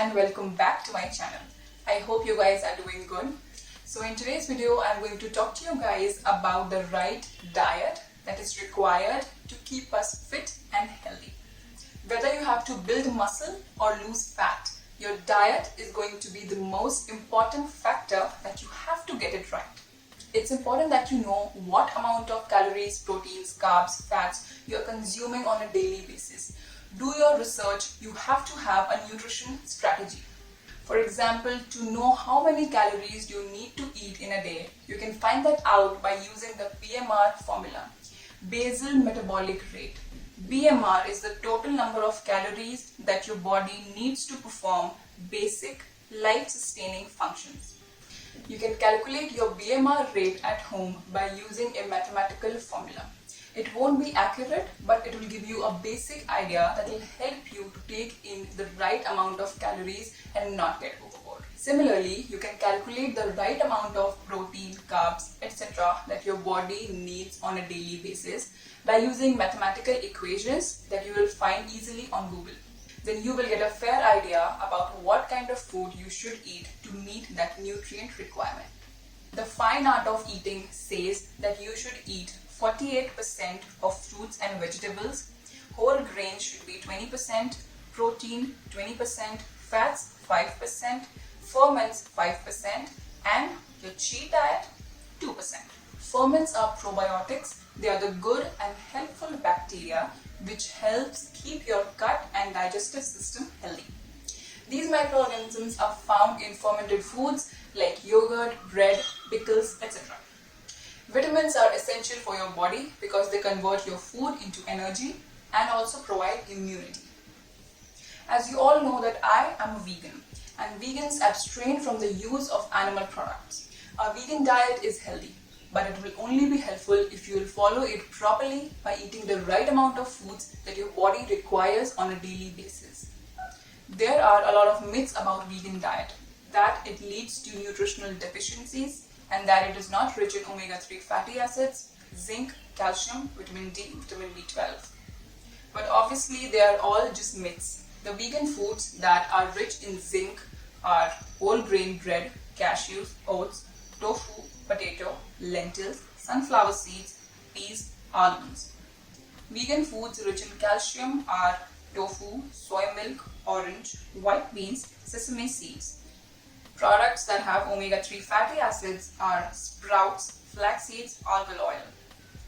and welcome back to my channel. I hope you guys are doing good. So in today's video, I'm going to talk to you guys about the right diet that is required to keep us fit and healthy. Whether you have to build muscle or lose fat, your diet is going to be the most important factor that you have to get it right. It's important that you know what amount of calories, proteins, carbs, fats you're consuming on a daily basis. Do your research. You have to have a nutrition strategy. For example, to know how many calories you need to eat in a day, you can find that out by using the BMR formula, basal metabolic rate. BMR is the total number of calories that your body needs to perform basic life-sustaining functions. You can calculate your BMR rate at home by using a mathematical formula. It won't be accurate, but it will give you a basic idea that will help you to take in the right amount of calories and not get overboard. Similarly, you can calculate the right amount of protein, carbs, etc. that your body needs on a daily basis by using mathematical equations that you will find easily on Google. Then you will get a fair idea about what kind of food you should eat to meet that nutrient requirement. The fine art of eating says that you should eat 48% of fruits and vegetables, whole grains should be 20%, protein 20%, fats 5%, ferments 5%, and your cheat diet 2%. Ferments are probiotics. They are the good and helpful bacteria which helps keep your gut and digestive system healthy. These microorganisms are found in fermented foods like yogurt, bread, pickles, etc. Vitamins are essential for your body because they convert your food into energy and also provide immunity. As you all know that I am a vegan, and vegans abstain from the use of animal products. A vegan diet is healthy, but it will only be helpful if you will follow it properly by eating the right amount of foods that your body requires on a daily basis. There are a lot of myths about vegan diet, that it leads to nutritional deficiencies and that it is not rich in omega-3 fatty acids, zinc, calcium, vitamin D, vitamin B12. But obviously they are all just myths. The vegan foods that are rich in zinc are whole grain bread, cashews, oats, tofu, potato, lentils, sunflower seeds, peas, almonds. Vegan foods rich in calcium are tofu, soy milk, orange, white beans, sesame seeds. Products that have omega-3 fatty acids are sprouts, flax seeds, algal oil.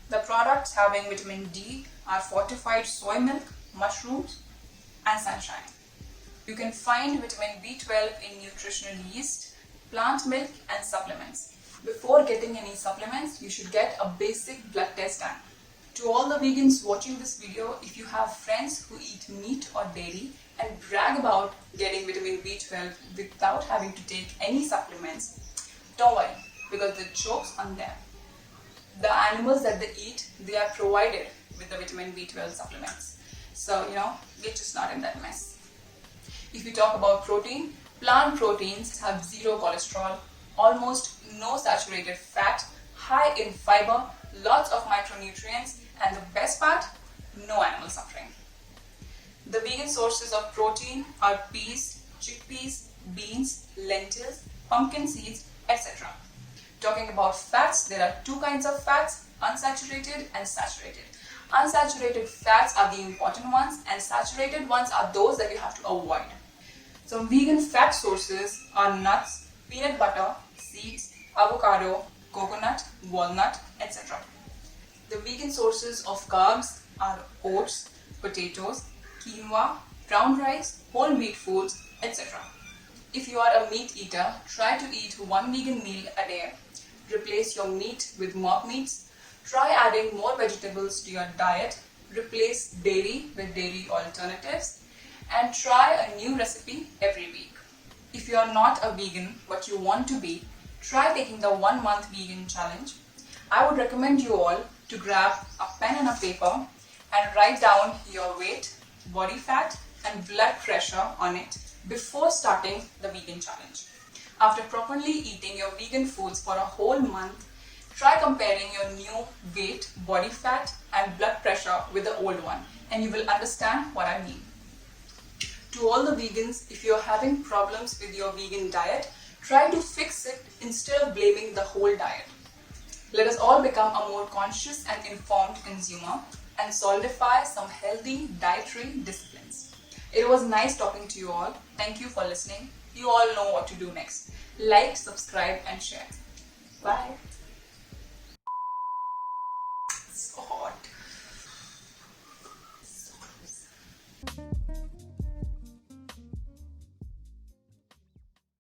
The products having vitamin D are fortified soy milk, mushrooms, and sunshine. You can find vitamin B12 in nutritional yeast, plant milk, and supplements. Before getting any supplements, you should get a basic blood test done. To all the vegans watching this video, if you have friends who eat meat or dairy and brag about getting vitamin B12 without having to take any supplements, don't worry, because the joke's on them. The animals that they eat, they are provided with the vitamin B12 supplements. So, we're just not in that mess. If we talk about protein, plant proteins have zero cholesterol, almost no saturated fat, high in fiber, lots of micronutrients, and the best part, no animal suffering. The vegan sources of protein are peas, chickpeas, beans, lentils, pumpkin seeds, etc. Talking about fats, there are two kinds of fats, unsaturated and saturated. Unsaturated fats are the important ones, and saturated ones are those that you have to avoid. Some vegan fat sources are nuts, peanut butter, seeds, avocado, coconut, walnut, etc. The vegan sources of carbs are oats, potatoes, quinoa, brown rice, whole wheat foods, etc. If you are a meat eater, try to eat one vegan meal a day. Replace your meat with mock meats. Try adding more vegetables to your diet. Replace dairy with dairy alternatives. And try a new recipe every week. If you are not a vegan but you want to be, try taking the 1 month vegan challenge. I would recommend you all to grab a pen and a paper and write down your weight, body fat, and blood pressure on it before starting the vegan challenge. After properly eating your vegan foods for a whole month, try comparing your new weight, body fat, and blood pressure with the old one, and you will understand what I mean. To all the vegans, if you're having problems with your vegan diet, try to fix it instead of blaming the whole diet. Let us all become a more conscious and informed consumer and solidify some healthy dietary disciplines. It was nice talking to you all. Thank you for listening. You all know what to do next. Like, subscribe and share. Bye. So